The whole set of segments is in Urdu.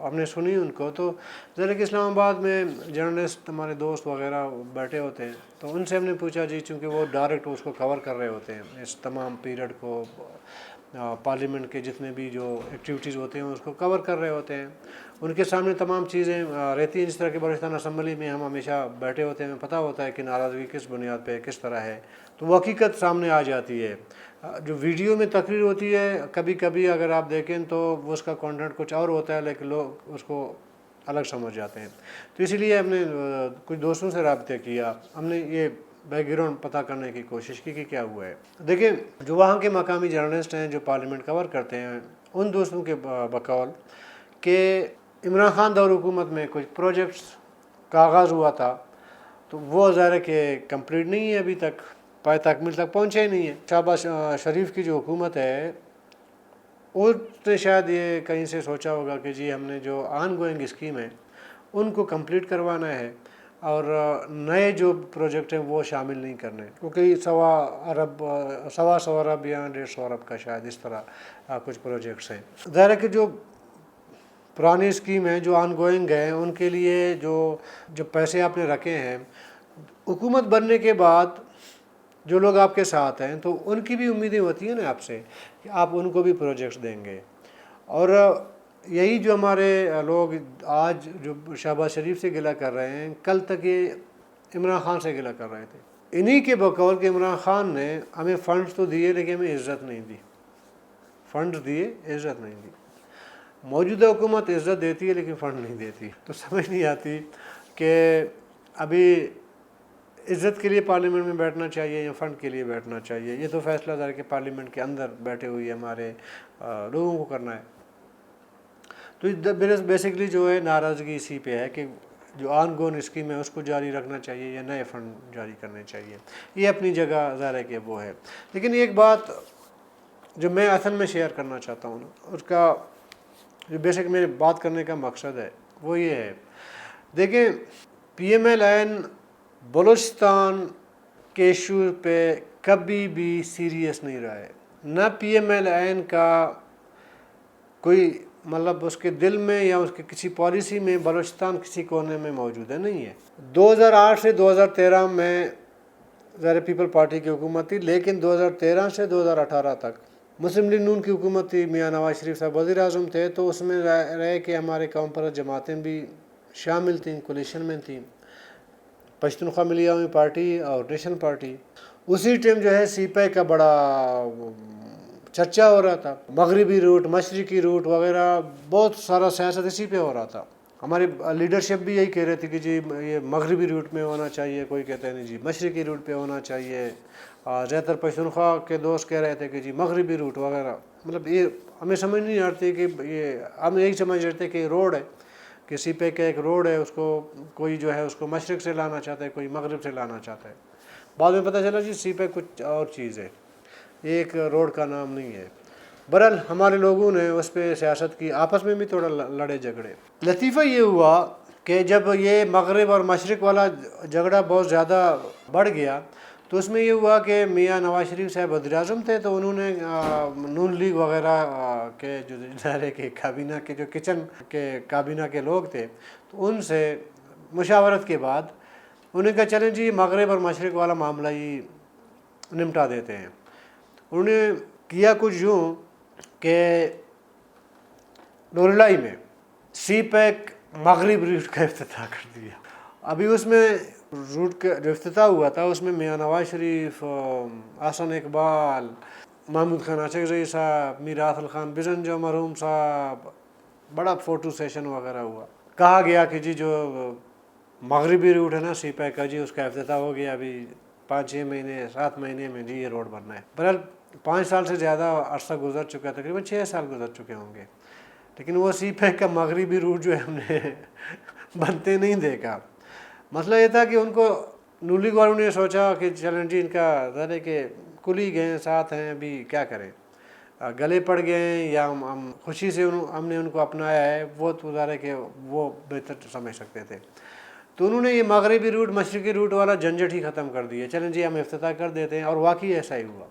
ہم نے سنی ان کو، تو ذرا کہ اسلام آباد میں جرنلسٹ ہمارے دوست وغیرہ بیٹھے ہوتے ہیں، تو ان سے ہم نے پوچھا جی، چونکہ وہ ڈائریکٹ اس کو کور کر رہے ہوتے ہیں اس تمام پیریڈ کو، پارلیمنٹ کے جتنے بھی جو ایکٹیویٹیز ہوتے ہیں اس کو کور کر رہے ہوتے ہیں، ان کے سامنے تمام چیزیں رہتی ہیں، جس طرح کہ بلوچستان اسمبلی میں ہم ہمیشہ بیٹھے ہوتے ہیں، ہمیں پتہ ہوتا ہے کہ ناراضگی کس بنیاد پہ کس طرح ہے، تو وہ حقیقت سامنے آ جاتی ہے۔ جو ویڈیو میں تقریر ہوتی ہے کبھی کبھی اگر آپ دیکھیں تو اس کا کانٹینٹ کچھ اور ہوتا ہے، لیکن لوگ اس کو الگ سمجھ جاتے ہیں، تو اسی لیے ہم نے کچھ دوستوں سے رابطہ کیا، ہم نے یہ بیک گراؤنڈ پتہ کرنے کی کوشش کی کہ کیا ہوا ہے۔ دیکھیں، جو وہاں کے مقامی جرنلسٹ ہیں جو پارلیمنٹ کور کرتے ہیں، ان دوستوں کے بقول کہ عمران خان دور حکومت میں کچھ پروجیکٹس کا آغاز ہوا تھا، تو وہ ظاہر ہے کہ کمپلیٹ نہیں ہے، ابھی تک پائے تکمیل تک پہنچے ہی نہیں ہے۔ شہباز شریف کی جو حکومت ہے، اس نے شاید یہ کہیں سے سوچا ہوگا کہ جی ہم نے جو آن گوئنگ اسکیم ہے ان کو کمپلیٹ کروانا ہے، اور نئے جو پروجیکٹ ہیں وہ شامل نہیں کرنے، کیونکہ 1.25 ارب یا 150 ارب کا شاید اس طرح کچھ پروجیکٹس ہیں۔ ظاہر ہے کہ جو پرانی اسکیم ہیں جو آن گوئنگ ہیں ان کے لیے جو پیسے آپ نے رکھے ہیں، حکومت بننے کے بعد جو لوگ آپ کے ساتھ ہیں تو ان کی بھی امیدیں ہوتی ہیں نا آپ سے کہ آپ ان کو بھی پروجیکٹس دیں گے، اور یہی جو ہمارے لوگ آج جو شہباز شریف سے گلہ کر رہے ہیں، کل تک یہ عمران خان سے گلہ کر رہے تھے، انہی کے بقول کہ عمران خان نے ہمیں فنڈز تو دیے لیکن ہمیں عزت نہیں دی، فنڈز دیے عزت نہیں دی۔ موجودہ حکومت عزت دیتی ہے لیکن فنڈ نہیں دیتی، تو سمجھ نہیں آتی کہ ابھی عزت کے لیے پارلیمنٹ میں بیٹھنا چاہیے یا فنڈ کے لیے بیٹھنا چاہیے، یہ تو فیصلہ ذرا کہ پارلیمنٹ کے اندر بیٹھے ہوئے ہمارے لوگوں کو کرنا ہے۔ تو بیسکلی جو ہے ناراضگی اسی پہ ہے کہ جو آن گون اسکیم ہے اس کو جاری رکھنا چاہیے یا نئے فنڈ جاری کرنے چاہیے، یہ اپنی جگہ ظاہر ہے کہ وہ ہے۔ لیکن ایک بات جو میں اصل میں شیئر کرنا چاہتا ہوں، اس کا جو بیسک میرے بات کرنے کا مقصد ہے وہ یہ ہے، دیکھیں PMLN بلوچستان کے ایشو پہ کبھی بھی سیریس نہیں رہا ہے، نہ PMLN کا کوئی مطلب اس کے دل میں یا اس کے کسی پالیسی میں بلوچستان کسی کونے میں موجود ہے نہیں ہے۔ 2008 سے 2013 میں ظاہر پیپل پارٹی کی حکومت تھی، لیکن 2013 سے 2018 تک مسلم لیگ نون کی حکومت تھی، میاں نواز شریف صاحب وزیر اعظم تھے، تو اس میں رہے کہ ہمارے قوم پرست جماعتیں بھی شامل تھیں، کولیشن میں تھیں، پشتونخوا ملی عوامی پارٹی اور نیشنل پارٹی۔ اسی ٹائم جو ہے CPI کا بڑا چرچا ہو رہا تھا، مغربی روٹ، مشرقی روٹ وغیرہ، بہت سارا سیاست اسی پہ ہو رہا تھا۔ ہماری لیڈرشپ بھی یہی کہہ رہی تھی کہ جی یہ مغربی روٹ میں ہونا چاہیے، کوئی کہتے ہیں نہیں جی مشرقی روٹ پہ ہونا چاہیے، زیادہ تر پشتونخوا کے دوست کہہ رہے تھے کہ جی مغربی روٹ وغیرہ۔ مطلب یہ ہمیں سمجھ نہیں آتی کہ یہ ہم یہی سمجھ رہتے کہ روڈ ہے، کہ CPI کا ایک روڈ ہے، اس کو کوئی جو ہے اس کو مشرق سے لانا چاہتا ہے، کوئی مغرب سے لانا چاہتا ہے۔ بعد میں پتہ چلا جی CPI کچھ اور چیز ہے، ایک روڈ کا نام نہیں ہے۔ برحال ہمارے لوگوں نے اس پہ سیاست کی، آپس میں بھی تھوڑا لڑے جھگڑے۔ لطیفہ یہ ہوا کہ جب یہ مغرب اور مشرق والا جھگڑا بہت زیادہ بڑھ گیا تو اس میں یہ ہوا کہ میاں نواز شریف صاحب وزیر اعظم تھے، تو انہوں نے نون لیگ وغیرہ کے جو ادارے کے کابینہ کے جو کچن کے کابینہ کے لوگ تھے، تو ان سے مشاورت کے بعد انہوں نے کہا چلیں جی مغرب اور مشرق والا معاملہ ہی نمٹا دیتے ہیں۔ انہوں نے کیا کچھ یوں کہ نوریلائی میں CPEC مغرب روٹ کا افتتاح کر دیا۔ ابھی اس میں روٹ کا جو افتتاح ہوا تھا اس میں میاں نواز شریف، احسن اقبال، محمود خان اچکزئی صاحب، میر آصل خان بزنجو مرحوم صاحب، بڑا فوٹو سیشن وغیرہ ہوا۔ کہا گیا کہ جی جو مغربی روٹ ہے نا CPEC کا، جی اس کا افتتاح ہو گیا، ابھی 5-6 مہینے 7 مہینے میں جی یہ روڈ بننا ہے۔ بہرحال 5 سال سے زیادہ عرصہ گزر چکا ہے، تقریباً 6 سال گزر چکے ہوں گے، لیکن وہ CPEC کا مغربی روٹ جو ہے ہم نے بنتے نہیں دیکھا۔ مسئلہ یہ تھا کہ ان کو نون لیگ والوں نے سوچا کہ چلیں جی ان کا ظاہر ہے کہ کلی گئے ساتھ ہیں، ابھی کیا کریں، گلے پڑ گئے ہیں یا ہم خوشی سے ہم نے ان کو اپنایا ہے، وہ تو ظاہر ہے کہ وہ بہتر سمجھ سکتے تھے۔ تو انہوں نے یہ مغربی روٹ مشرقی روٹ والا جھنجٹ ہی ختم کر دیا، چلیں جی ہم افتتاح کر دیتے ہیں، اور واقعی ایسا ہی ہوا۔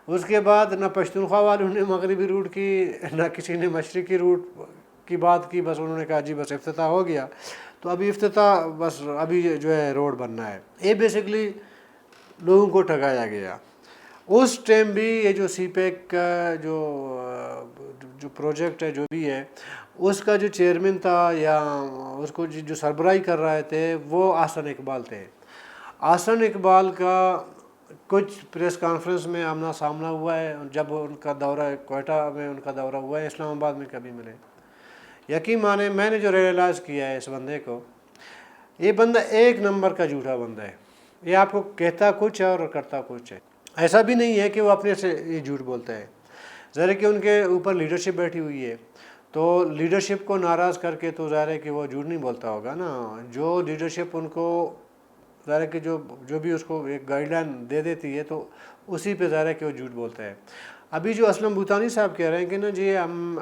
اس کے بعد نہ پشتونخوا والوں نے مغربی روٹ کی، نہ کسی نے مشرقی روٹ کی بات کی، بس انہوں نے کہا جی بس افتتاح ہو گیا، تو ابھی افتتاح بس ابھی جو ہے روڈ بننا ہے. یہ بیسکلی لوگوں کو ٹھگایا گیا. اس ٹائم بھی یہ جو سی پیک کا جو پروجیکٹ ہے جو بھی ہے، اس کا جو چیئرمین تھا یا اس کو جو سربراہی کر رہے تھے وہ احسن اقبال تھے. احسن اقبال کا کچھ پریس کانفرنس میں آمنا سامنا ہوا ہے، جب ان کا دورہ کوئٹہ میں ان کا دورہ ہوا ہے، اسلام آباد میں کبھی ملے. یقین مانے میں نے جو ریئلائز کیا ہے اس بندے کو، یہ بندہ ایک نمبر کا جھوٹا بندہ ہے. یہ آپ کو کہتا کچھ ہے اور کرتا کچھ ہے. ایسا بھی نہیں ہے کہ وہ اپنے سے یہ جھوٹ بولتا ہے. ظاہر ہے کہ ان کے اوپر لیڈرشپ بیٹھی ہوئی ہے، تو لیڈرشپ کو ناراض کر کے تو ظاہر ہے کہ وہ جھوٹ نہیں بولتا ہوگا نا. جو لیڈرشپ ان کو ظاہر ہے کہ جو بھی اس کو ایک گائیڈ لائن دے دیتی ہے تو اسی پہ ظاہر ہے کہ وہ جھوٹ بولتا ہے. ابھی جو اسلم بھوتانی صاحب کہہ رہے ہیں کہ نا جی ہم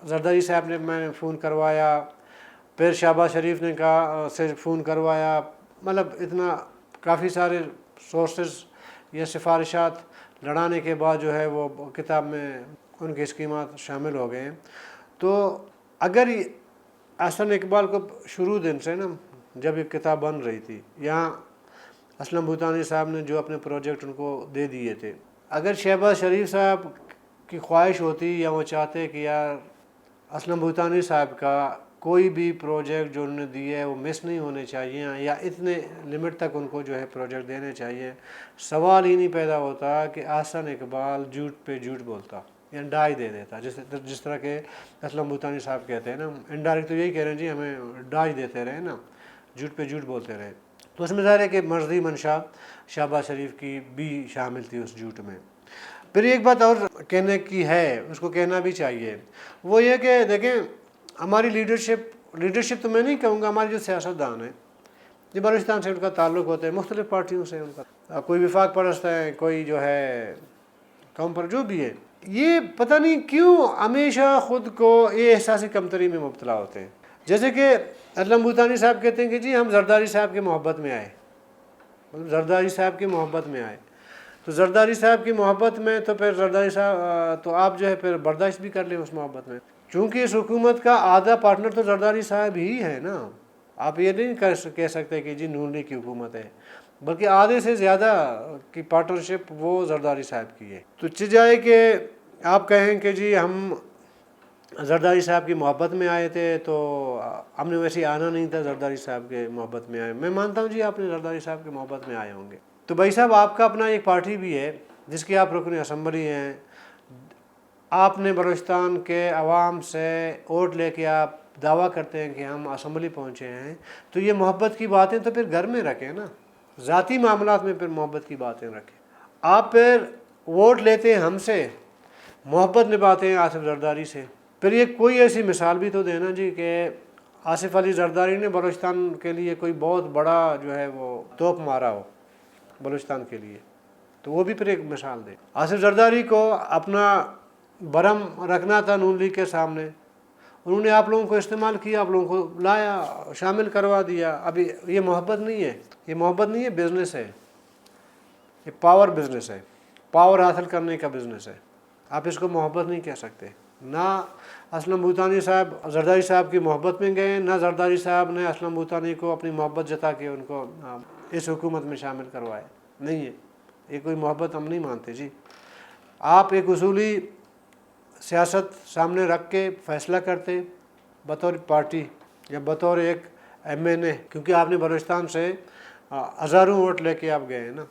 زرداری صاحب نے میں نے فون کروایا، پھر شہباز شریف نے کہا سے فون کروایا، مطلب اتنا کافی سارے سورسز یا سفارشات لڑانے کے بعد جو ہے وہ کتاب میں ان کی اسکیمات شامل ہو گئے ہیں. تو اگر احسن اقبال کو شروع دن سے نا جب یہ کتاب بن رہی تھی، یہاں اسلم بھوتانی صاحب نے جو اپنے پروجیکٹ ان کو دے دیے تھے، اگر شہباز شریف صاحب کی خواہش ہوتی یا وہ چاہتے کہ یار اسلم بھوتانی صاحب کا کوئی بھی پروجیکٹ جو انہوں نے دیے ہے وہ مس نہیں ہونے چاہیے یا اتنے لمٹ تک ان کو جو ہے پروجیکٹ دینے چاہیے، سوال ہی نہیں پیدا ہوتا کہ احسن اقبال جھوٹ پہ جھوٹ بولتا یا ڈائی دے دیتا. جس طرح کہ اسلم بھوتانی صاحب کہتے ہیں نا، انڈائریکٹ تو یہی کہہ رہے ہیں جی ہمیں ڈائی دیتے رہے نا، جھوٹ پہ جھوٹ بولتے رہے. تو اس میں ظاہر ہے کہ مرضی منشا شہباز شریف کی بھی شامل تھی اس جھوٹ میں. پھر ایک بات اور کہنے کی ہے، اس کو کہنا بھی چاہیے، وہ یہ کہ دیکھیں ہماری لیڈرشپ تو میں نہیں کہوں گا، ہماری جو سیاستدان ہیں یہ بلوچستان سے ان کا تعلق ہوتا ہے، مختلف پارٹیوں سے ان کا، کوئی وفاق پرست ہے، کوئی جو ہے قوم پر جو بھی ہے، یہ پتہ نہیں کیوں ہمیشہ خود کو یہ احساسی کمتری میں مبتلا ہوتے ہیں. جیسے کہ اسلم بھوتانی صاحب کہتے ہیں کہ جی ہم زرداری صاحب کی محبت میں آئے، مطلب زرداری صاحب کی محبت میں آئے. تو زرداری صاحب کی محبت میں تو پھر زرداری صاحب تو آپ جو ہے پھر برداشت بھی کر لیں اس محبت میں، چونکہ اس حکومت کا آدھا پارٹنر تو زرداری صاحب ہی ہے نا. آپ یہ نہیں کہہ سکتے کہ جی نون لیگ کی حکومت ہے، بلکہ آدھے سے زیادہ کی پارٹنرشپ وہ زرداری صاحب کی ہے. تو چاہے کہ آپ کہیں کہ جی ہم زرداری صاحب کی محبت میں آئے تھے تو ہم نے ویسے آنا نہیں تھا زرداری صاحب کے محبت میں آئے. میں مانتا ہوں جی آپ نے زرداری صاحب کی محبت میں آئے ہوں گے. تو بھائی صاحب آپ کا اپنا ایک پارٹی بھی ہے جس کی آپ رکن اسمبلی ہیں، آپ نے بلوچستان کے عوام سے ووٹ لے کے آپ دعویٰ کرتے ہیں کہ ہم اسمبلی پہنچے ہیں، تو یہ محبت کی باتیں تو پھر گھر میں رکھیں نا، ذاتی معاملات میں پھر محبت کی باتیں رکھیں. آپ پھر ووٹ لیتے ہیں ہم سے، محبت نبھاتے ہیں آصف زرداری سے. پھر یہ کوئی ایسی مثال بھی تو دینا جی کہ آصف علی زرداری نے بلوچستان کے لیے کوئی بہت بڑا جو ہے وہ توپ مارا ہو بلوچستان کے لیے، تو وہ بھی پھر ایک مثال دے. آصف زرداری کو اپنا برہم رکھنا تھا نون لیگ کے سامنے، انہوں نے آپ لوگوں کو استعمال کیا، آپ لوگوں کو لایا، شامل کروا دیا. ابھی یہ محبت نہیں ہے، یہ محبت نہیں ہے، بزنس ہے، یہ پاور بزنس ہے، پاور حاصل کرنے کا بزنس ہے. آپ اس کو محبت نہیں کہہ سکتے. نہ اسلم بھوتانی صاحب زرداری صاحب کی محبت میں گئے، نہ زرداری صاحب نے اسلم بھوتانی کو اپنی محبت جتا کے ان کو اس حکومت میں شامل کروائے. نہیں ہے، یہ کوئی محبت ہم نہیں مانتے جی. آپ ایک اصولی سیاست سامنے رکھ کے فیصلہ کرتے بطور پارٹی یا بطور ایک ایم این اے، کیونکہ آپ نے بلوچستان سے ہزاروں ووٹ لے کے آپ گئے ہیں نا،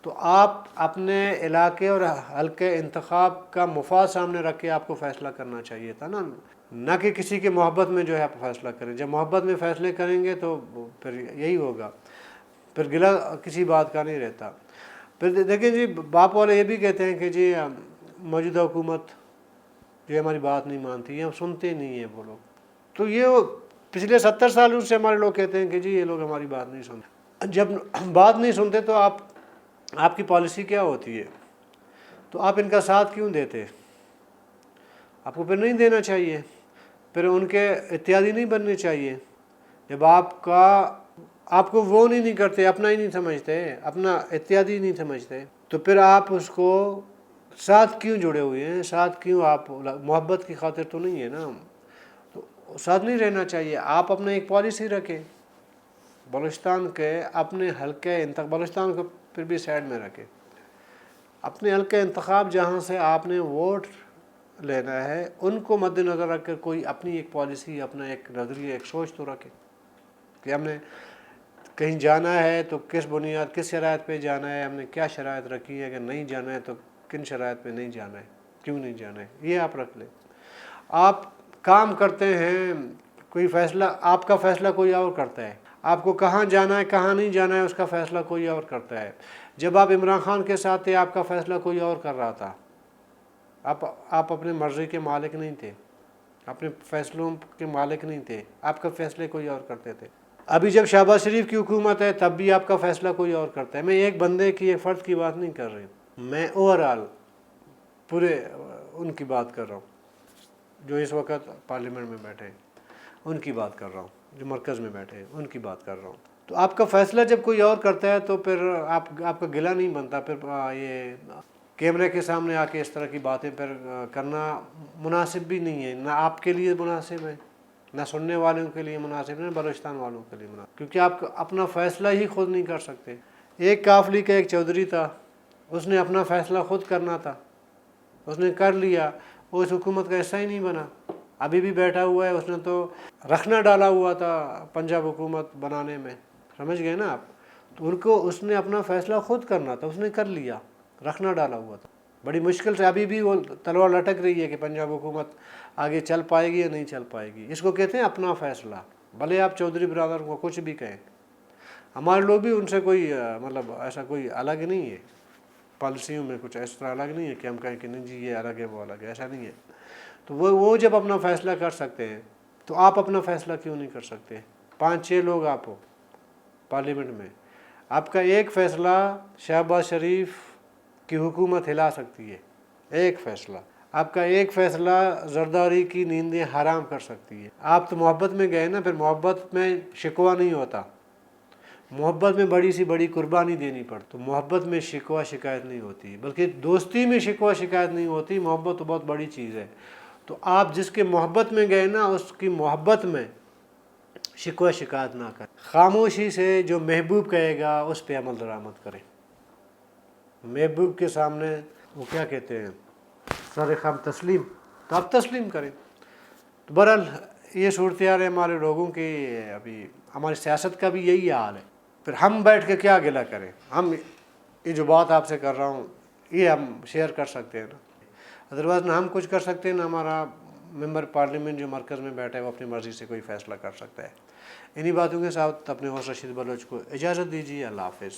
تو آپ اپنے علاقے اور حلقے انتخاب کا مفاد سامنے رکھ کے آپ کو فیصلہ کرنا چاہیے تھا نا، نہ کہ کسی کے محبت میں جو ہے آپ فیصلہ کریں. جب محبت میں فیصلے کریں گے تو پھر یہی ہوگا، پھر گلہ کسی بات کا نہیں رہتا. پھر دیکھیں جی باپ والے یہ بھی کہتے ہیں کہ جی موجودہ حکومت جو ہماری بات نہیں مانتی، ہم سنتے نہیں ہیں وہ لوگ. تو یہ پچھلے 70 سالوں سے ہمارے لوگ کہتے ہیں کہ جی یہ لوگ ہماری بات نہیں سنتے. جب بات نہیں سنتے تو آپ کی پالیسی کیا ہوتی ہے؟ تو آپ ان کا ساتھ کیوں دیتے؟ آپ کو پھر نہیں دینا چاہیے، پھر ان کے اتحادی نہیں بننے چاہیے. جب آپ کو وہ نہیں کرتے، اپنا ہی نہیں سمجھتے، اپنا اتحادی نہیں سمجھتے، تو پھر آپ اس کو ساتھ کیوں جڑے ہوئے ہیں؟ ساتھ کیوں آپ محبت کی خاطر تو نہیں ہے نا. تو ساتھ نہیں رہنا چاہیے. آپ اپنا ایک پالیسی رکھیں بلوچستان کے اپنے حلقے بلوچستان کو پھر بھی سائڈ میں رکھیں. اپنے حلقے انتخاب جہاں سے آپ نے ووٹ لینا ہے ان کو مد نظر رکھ کر کوئی اپنی ایک پالیسی, اپنا ایک نظریہ, ایک سوچ تو رکھے کہ ہم نے کہیں جانا ہے تو کس بنیاد, کس شرائط پہ جانا ہے, ہم نے کیا شرائط رکھی ہے, اگر نہیں جانا ہے تو کن شرائط پہ نہیں جانا ہے, کیوں نہیں جانا ہے, یہ آپ رکھ لیں. آپ کام کرتے ہیں, کوئی فیصلہ, آپ کا فیصلہ کوئی اور کرتا ہے, آپ کو کہاں جانا ہے کہاں نہیں جانا ہے اس کا فیصلہ کوئی اور کرتا ہے. جب آپ عمران خان کے ساتھ تھے آپ کا فیصلہ کوئی اور کر رہا تھا, آپ اپنے مرضی کے مالک نہیں تھے, اپنے فیصلوں کے مالک نہیں تھے, آپ کا فیصلے کوئی اور کرتے تھے. ابھی جب شہباز شریف کی حکومت ہے تب بھی آپ کا فیصلہ کوئی اور کرتا ہے. میں ایک بندے کی, ایک فرد کی بات نہیں کر رہی ہوں, میں اوورآل پورے ان کی بات کر رہا ہوں جو اس وقت پارلیمنٹ میں بیٹھے ہیں, ان کی بات کر رہا ہوں, جو مرکز میں بیٹھے ہیں ان کی بات کر رہا ہوں. تو آپ کا فیصلہ جب کوئی اور کرتا ہے تو پھر آپ کا گلہ نہیں بنتا. پھر یہ کیمرے کے سامنے آ کے اس طرح کی باتیں پھر کرنا مناسب بھی نہیں ہے, نہ آپ کے لیے مناسب ہے, نہ سننے والوں کے لیے مناسب ہے, نہ بلوچستان والوں کے لیے مناسب, کیونکہ آپ اپنا فیصلہ ہی خود نہیں کر سکتے. ایک کافلی کا ایک چودھری تھا, اس نے اپنا فیصلہ خود کرنا تھا, اس نے کر لیا, وہ اس حکومت کا حصہ ہی نہیں بنا, ابھی بھی بیٹھا ہوا ہے. اس نے تو رکھنا ڈالا ہوا تھا پنجاب حکومت بنانے میں, سمجھ گئے نا آپ. تو اس نے اپنا فیصلہ خود کرنا تھا, اس نے کر لیا, رکھنا ڈالا ہوا تھا. بڑی مشکل سے ابھی بھی وہ تلوار لٹک رہی ہے کہ پنجاب حکومت آگے چل پائے گی یا نہیں چل پائے گی. اس کو کہتے ہیں اپنا فیصلہ, بھلے آپ چودھری برادر کو کچھ بھی کہیں. ہمارے لوگ بھی ان سے کوئی مطلب ایسا کوئی الگ نہیں ہے, پالیسیوں میں کچھ اس طرح الگ نہیں ہے کہ ہم کہیں کہ نہیں جی یہ الگ ہے وہ الگ ہے, ایسا نہیں ہے. تو وہ جب اپنا فیصلہ کر سکتے ہیں تو آپ اپنا فیصلہ کیوں نہیں کر سکتے؟ 5-6 لوگ آپ ہو پارلیمنٹ میں, آپ کا ایک فیصلہ شہباز شریف کی حکومت ہلا سکتی ہے. ایک فیصلہ آپ کا, ایک فیصلہ زرداری کی نیندیں حرام کر سکتی ہے. آپ تو محبت میں گئے نا, پھر محبت میں شکوہ نہیں ہوتا, محبت میں بڑی سی بڑی قربانی دینی پڑتی. تو محبت میں شکوہ شکایت نہیں ہوتی, بلکہ دوستی میں شکوہ شکایت نہیں ہوتی. محبت تو بہت بڑی چیز ہے. تو آپ جس کے محبت میں گئے نا اس کی محبت میں شکوہ شکایت نہ کریں. خاموشی سے جو محبوب کہے گا اس پہ عمل درآمد کریں. محبوب کے سامنے وہ کیا کہتے ہیں, سر خم تسلیم, تو آپ تسلیم کریں. تو بہرحال یہ صورتحال ہے ہمارے لوگوں کی. ابھی ہماری سیاست کا بھی یہی حال ہے. پھر ہم بیٹھ کے کیا گلہ کریں؟ ہم یہ جو بات آپ سے کر رہا ہوں یہ ہم شیئر کر سکتے ہیں نا, ادروائز نہ ہم کچھ کر سکتے ہیں, نہ ہمارا ممبر پارلیمنٹ جو مرکز میں بیٹھا ہے وہ اپنی مرضی سے کوئی فیصلہ کر سکتا ہے. انہی باتوں کے ساتھ اپنے ہوسٹ رشید بلوچ کو اجازت دیجیے. اللہ حافظ.